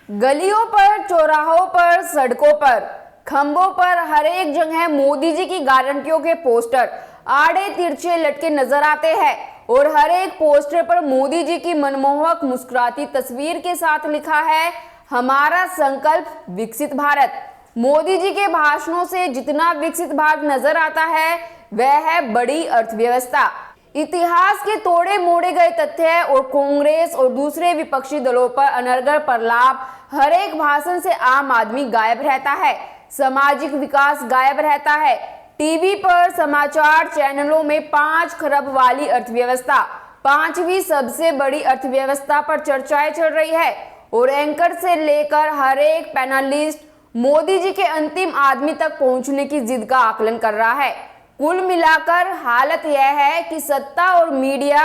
गलियों पर, चौराहों पर, सड़कों पर, खंभों पर हर एक जगह मोदी जी की गारंटियों के पोस्टर आड़े तिरछे लटके नजर आते हैं और हर एक पोस्टर पर मोदी जी की मनमोहक मुस्कुराती तस्वीर के साथ लिखा है, हमारा संकल्प विकसित भारत। मोदी जी के भाषणों से जितना विकसित भारत नजर आता है वह है बड़ी अर्थव्यवस्था। इतिहास के तोड़े मोड़े गए तथ्य और कांग्रेस और दूसरे विपक्षी दलों पर अनर्गल प्रलाप, हर एक भाषण से आम आदमी गायब रहता है, सामाजिक विकास गायब रहता है। टीवी पर समाचार चैनलों में 5 खरब वाली अर्थव्यवस्था, 5वीं सबसे बड़ी अर्थव्यवस्था पर चर्चाएं चल रही है और एंकर से लेकर हर एक पैनलिस्ट मोदी जी के अंतिम आदमी तक पहुंचने की जिद का आकलन कर रहा है। कुल मिलाकर हालत यह है कि सत्ता और मीडिया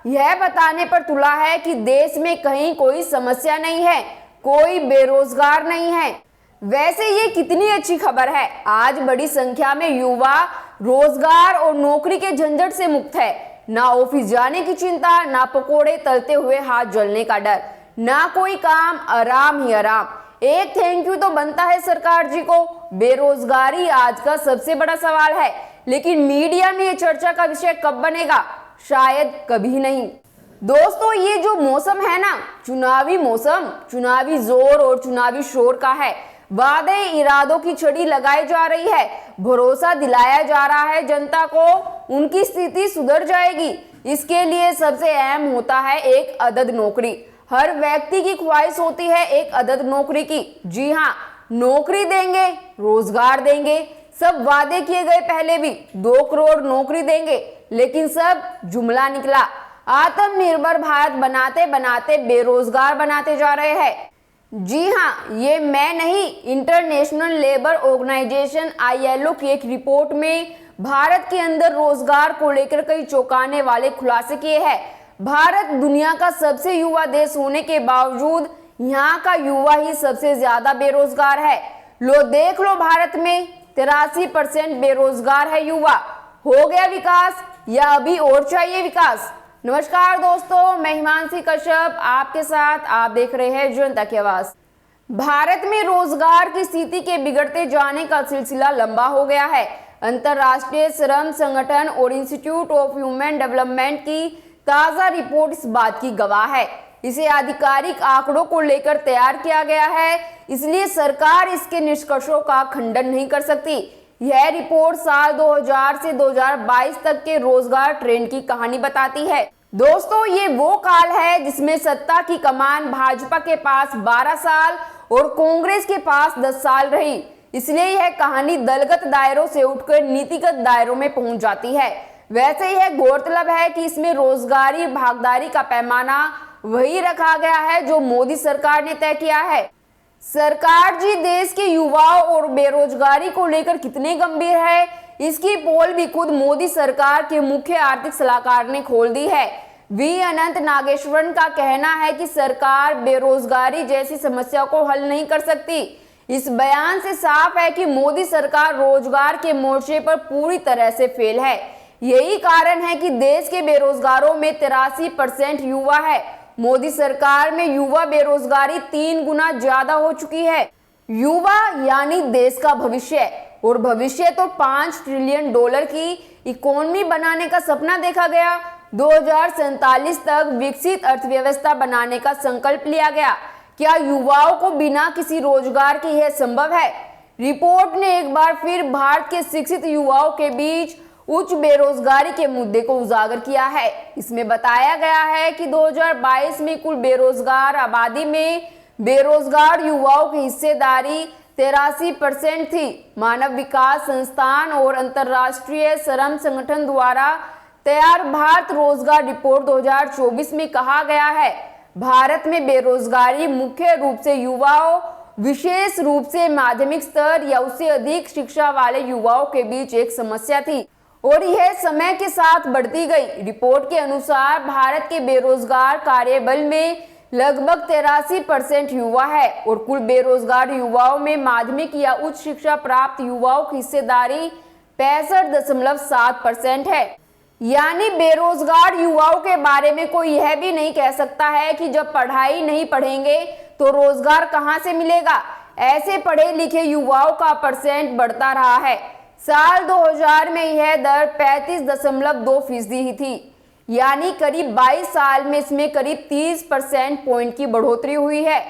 यह बताने पर तुला है कि देश में कहीं कोई समस्या नहीं है, कोई बेरोजगार नहीं है। वैसे ये कितनी अच्छी खबर है। आज बड़ी संख्या में युवा रोजगार और नौकरी के झंझट से मुक्त है। ना ऑफिस जाने की चिंता, ना पकोड़े तलते हुए हाथ जलने का डर, ना कोई काम, आराम ही आराम। एक थैंक यू तो बनता है सरकार जी को। बेरोजगारी आज का सबसे बड़ा सवाल है, लेकिन मीडिया में ये चर्चा का विषय कब बनेगा? शायद कभी नहीं। दोस्तों, ये जो मौसम है ना, चुनावी मौसम, चुनावी जोर और चुनावी शोर का है। वादे इरादों की छड़ी लगाई जा रही है, भरोसा दिलाया जा रहा है जनता को उनकी स्थिति सुधर जाएगी। इसके लिए सबसे अहम होता है एक अदद नौकरी। हर व्यक्ति की ख्वाहिश होती है एक अदद नौकरी की। जी हाँ, नौकरी देंगे, रोजगार देंगे, सब वादे किए गए। पहले भी 2 करोड़ नौकरी देंगे, लेकिन सब जुमला निकला। आत्मनिर्भर भारत बनाते बनाते बेरोजगार बनाते जा रहे हैं। जी हाँ, ये मैं नहीं, इंटरनेशनल लेबर ऑर्गेनाइजेशन ILO की एक रिपोर्ट में भारत के अंदर रोजगार को लेकर कई चौंकाने वाले खुलासे किए हैं। भारत दुनिया का सबसे युवा देश होने के बावजूद यहाँ का युवा ही सबसे ज्यादा बेरोजगार है। लो देख लो, भारत में 83% बेरोजगार है युवा। हो गया विकास या अभी और चाहिए विकास? नमस्कार दोस्तों, मैं हिमांशी कश्यप आपके साथ। आप देख रहे हैं जनता की आवाज। भारत में रोजगार की स्थिति के बिगड़ते जाने का सिलसिला लंबा हो गया है। अंतर्राष्ट्रीय श्रम संगठन और इंस्टीट्यूट ऑफ ह्यूमन डेवलपमेंट की ताजा रिपोर्ट इस बात की गवाह है। इसे आधिकारिक आंकड़ों को लेकर तैयार किया गया है, इसलिए सरकार इसके निष्कर्षों का खंडन नहीं कर सकती। यह रिपोर्ट साल 2000 से 2022 तक के रोजगार ट्रेंड की कहानी बताती है। दोस्तों, ये वो काल है जिसमें सत्ता की कमान भाजपा के पास 12 साल और कांग्रेस के पास 10 साल रही। इसलिए यह कहानी दलगत दायरों से उठकर नीतिगत दायरों में पहुंच जाती है। वैसे यह गौरतलब है कि इसमें रोजगारी भागीदारी का पैमाना वही रखा गया है जो मोदी सरकार ने तय किया है। सरकार जी देश के युवाओं और बेरोजगारी को लेकर कितने गंभीर है, इसकी पोल भी खुद मोदी सरकार के मुख्य आर्थिक सलाहकार ने खोल दी है। वी अनंत नागेश्वरन का कहना है कि सरकार बेरोजगारी जैसी समस्या को हल नहीं कर सकती। इस बयान से साफ है कि मोदी सरकार रोजगार के मोर्चे पर पूरी तरह से फेल है। यही कारण है कि देश के बेरोजगारों में 83% युवा है। मोदी सरकार में युवा बेरोजगारी 3 गुना ज्यादा हो चुकी है। युवा यानी देश का भविष्य, और भविष्य तो $5 ट्रिलियन की इकोनॉमी बनाने का सपना देखा गया। 2047 तक विकसित अर्थव्यवस्था बनाने का संकल्प लिया गया। क्या युवाओं को बिना किसी रोजगार के यह संभव है? रिपोर्ट ने एक बार फिर भारत के शिक्षित युवाओं के बीच उच्च बेरोजगारी के मुद्दे को उजागर किया है। इसमें बताया गया है कि 2022 में कुल बेरोजगार आबादी में बेरोजगार युवाओं की हिस्सेदारी 83% थी। मानव विकास संस्थान और अंतर्राष्ट्रीय श्रम संगठन द्वारा तैयार भारत रोजगार रिपोर्ट 2024 में कहा गया है, भारत में बेरोजगारी मुख्य रूप से युवाओं, विशेष रूप से माध्यमिक स्तर या उससे अधिक शिक्षा वाले युवाओं के बीच एक समस्या थी और यह समय के साथ बढ़ती गई। रिपोर्ट के अनुसार भारत के बेरोजगार कार्यबल में लगभग 83% युवा है और कुल बेरोजगार युवाओं में माध्यमिक या उच्च शिक्षा प्राप्त युवाओं की हिस्सेदारी 65.7% है। यानी बेरोजगार युवाओं के बारे में कोई यह भी नहीं कह सकता है कि जब पढ़ाई नहीं पढ़ेंगे तो रोजगार कहां से मिलेगा। ऐसे पढ़े लिखे युवाओं का परसेंट बढ़ता रहा है। साल 2000 में यह दर 35.2% ही थी, यानी करीब 22 साल में इसमें करीब 30% पॉइंट की बढ़ोतरी हुई है।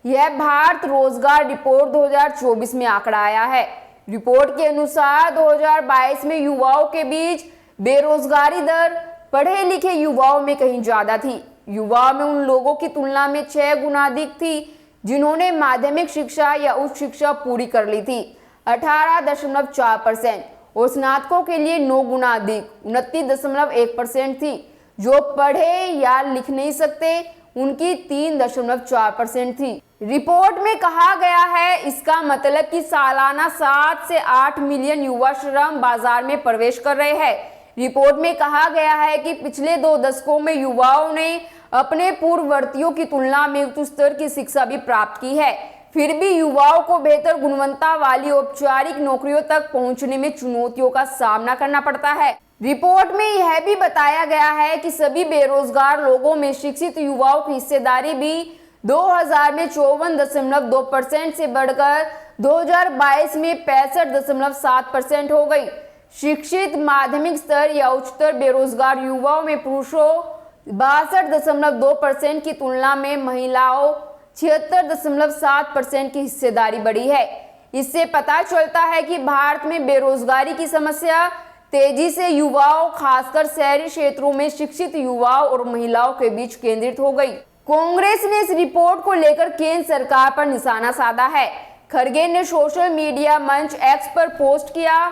यह भारत रोजगार रिपोर्ट 2024 में आंकड़ा आया है। रिपोर्ट के अनुसार 2022 में युवाओं के बीच बेरोजगारी दर पढ़े लिखे युवाओं में कहीं ज्यादा थी। युवाओं में उन लोगों की तुलना में 6 गुना अधिक थी जिन्होंने माध्यमिक शिक्षा या उच्च शिक्षा पूरी कर ली थी, 18.4%, और स्नातकों के लिए 9 गुना अधिक, 29.1% थी। जो पढ़े या लिख नहीं सकते उनकी 3.4% थी। रिपोर्ट में कहा गया है इसका मतलब कि सालाना 7 से 8 मिलियन युवा श्रम बाजार में प्रवेश कर रहे हैं। रिपोर्ट में कहा गया है कि पिछले 2 दशकों में युवाओं ने अपने पूर्ववर्तियों की तुलना में उच्च स्तर की शिक्षा भी प्राप्त की है, फिर भी युवाओं को बेहतर गुणवत्ता वाली औपचारिक नौकरियों तक पहुंचने में चुनौतियों का सामना करना पड़ता है। रिपोर्ट में यह भी बताया गया है कि सभी बेरोजगार लोगों में शिक्षित युवाओं की हिस्सेदारी भी 2000 में 54.2% से बढ़कर 2022 में 65.7% हो गई। शिक्षित माध्यमिक स्तर या उच्चतर बेरोजगार युवाओं में पुरुषों 62.2% की तुलना में महिलाओं 76.7% की हिस्सेदारी बढ़ी है। इससे पता चलता है कि भारत में बेरोजगारी की समस्या तेजी से युवाओं, खासकर शहरी क्षेत्रों में शिक्षित युवाओं और महिलाओं के बीच केंद्रित हो गई। कांग्रेस ने इस रिपोर्ट को लेकर केंद्र सरकार पर निशाना साधा है। खड़गे ने सोशल मीडिया मंच एक्स पर पोस्ट किया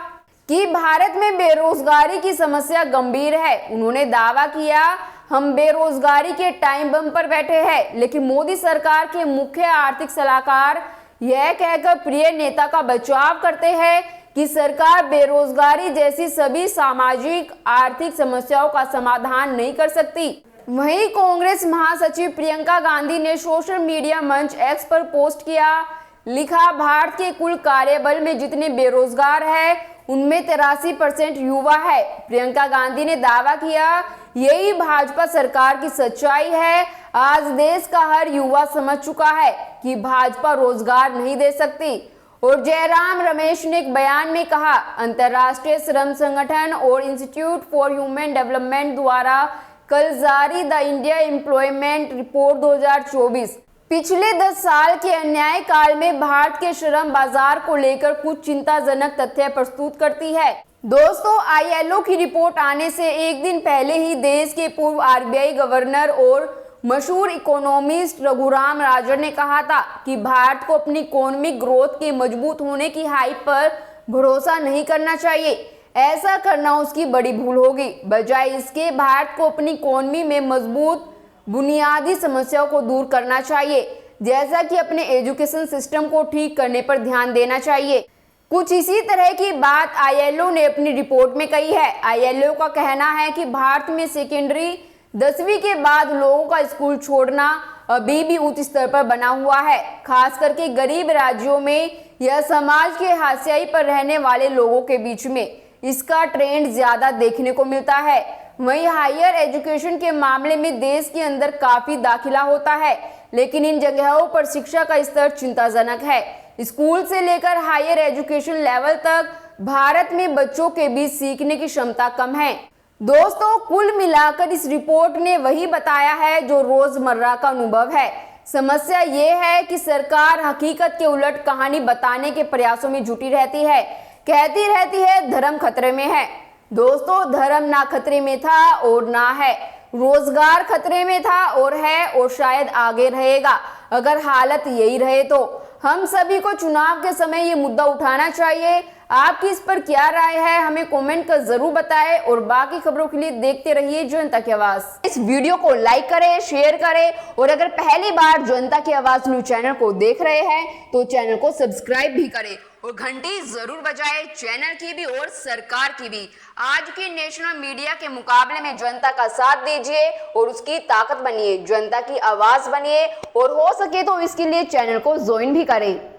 कि भारत में बेरोजगारी की समस्या गंभीर है। उन्होंने दावा किया, हम बेरोजगारी के टाइम बम पर बैठे हैं, लेकिन मोदी सरकार के मुख्य आर्थिक सलाहकार यह कहकर प्रिय नेता का बचाव करते हैं कि सरकार बेरोजगारी जैसी सभी सामाजिक आर्थिक समस्याओं का समाधान नहीं कर सकती। वहीं कांग्रेस महासचिव प्रियंका गांधी ने सोशल मीडिया मंच एक्स पर पोस्ट किया, लिखा, भारत के कुल कार्यबल में जितने बेरोजगार हैं उनमें 83% युवा है। प्रियंका गांधी ने दावा किया, यही भाजपा सरकार की सच्चाई है। आज देश का हर युवा समझ चुका है कि भाजपा रोजगार नहीं दे सकती। और जयराम रमेश ने एक बयान में कहा, अंतर्राष्ट्रीय श्रम संगठन और इंस्टीट्यूट फॉर ह्यूमन डेवलपमेंट द्वारा कल जारी द इंडिया एम्प्लॉयमेंट रिपोर्ट 2024 पिछले 10 साल के अन्याय काल में भारत के श्रम बाजार को लेकर कुछ चिंताजनक तथ्य प्रस्तुत करती है। दोस्तों, आईएलओ की रिपोर्ट आने से एक दिन पहले ही देश के पूर्व आरबीआई गवर्नर और मशहूर इकोनॉमिस्ट रघुराम राजन ने कहा था कि भारत को अपनी इकोनॉमिक ग्रोथ के मजबूत होने की हाइप पर भरोसा नहीं करना चाहिए। ऐसा करना उसकी बड़ी भूल होगी। बजाय इसके भारत को अपनी इकोनॉमी में मजबूत बुनियादी समस्याओं को दूर करना चाहिए, जैसा कि अपने एजुकेशन सिस्टम को ठीक करने पर ध्यान देना चाहिए। कुछ इसी तरह की बात आईएलओ ने अपनी रिपोर्ट में कही है। आईएलओ का कहना है कि भारत में सेकेंडरी 10वीं के बाद लोगों का स्कूल छोड़ना अभी भी उच्च स्तर पर बना हुआ है। खास करके गरीब राज्यों में यह समाज के हाशिए पर रहने वाले लोगों के बीच में इसका ट्रेंड ज्यादा देखने को मिलता है। वहीं हायर एजुकेशन के मामले में देश के अंदर काफी दाखिला होता है, लेकिन इन जगहों पर शिक्षा का स्तर चिंताजनक है। स्कूल से लेकर हायर एजुकेशन लेवल तक भारत में बच्चों के बीच सीखने की क्षमता कम है। दोस्तों, कुल मिलाकर इस रिपोर्ट ने वही बताया है जो रोजमर्रा का अनुभव है। समस्या ये है कि सरकार हकीकत के उलट कहानी बताने के प्रयासों में जुटी रहती है। कहती रहती है धर्म खतरे में है। दोस्तों, धर्म ना खतरे में था और ना है, रोजगार खतरे में था और है, और शायद आगे रहेगा। अगर हालत यही रहे तो हम सभी को चुनाव के समय ये मुद्दा उठाना चाहिए। आपकी इस पर क्या राय है, हमें कमेंट कर जरूर बताएं, और बाकी खबरों के लिए देखते रहिए जनता की आवाज। इस वीडियो को लाइक करें, शेयर करें, और अगर पहली बार जनता की आवाज न्यूज चैनल को देख रहे हैं तो चैनल को सब्सक्राइब भी करें और घंटी जरूर बजाएं, चैनल की भी और सरकार की भी। आज की नेशनल मीडिया के मुकाबले में जनता का साथ दीजिए और उसकी ताकत बनिए, जनता की आवाज बनिए, और हो सके तो इसके लिए चैनल को ज्वाइन भी करें।